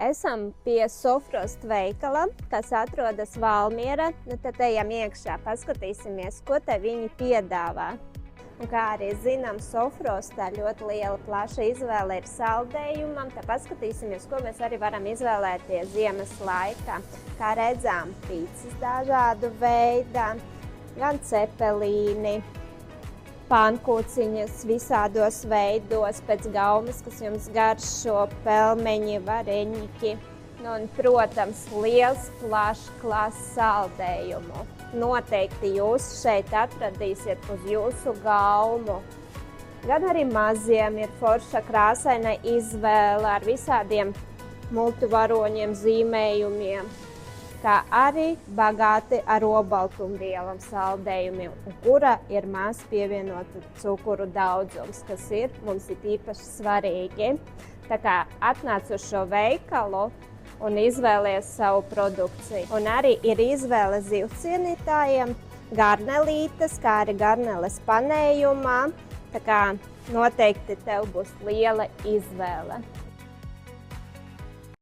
Esam pie Sofrost veikala, kas atrodas Valmiera. Tad ejam iekšā, paskatīsimies, ko te viņi piedāvā. Un kā arī zinām, Sofrostā ļoti liela plaša izvēle ir saldējumam. Tad paskatīsimies, ko mēs arī varam izvēlēties ziemas laikā. Kā redzām, pīcis dažādu veidu, gan cepelīni, pankūciņas visādos veidos, pēc gaumas, kas jums garšo, pelmeņi, vareņķi. Un, protams, liels, plašs klases saldējumu. Noteikti jūs šeit atradīsiet uz jūsu gaumu. Gan arī maziem ir forša krāsaina izvēle ar visādiem multivaroņiem, zīmējumiem, kā arī bagāti ar olbaltumvielām saldējumiem, kura ir maz pievienota cukuru daudzums, kas mums ir īpaši svarīgi. Tā kā atnāc uz šo veikalu un izvēlies savu produkciju. Un arī ir izvēle zivcienītājiem, garnelītes, kā arī garneles panējumā. Tā kā noteikti tev būs liela izvēle.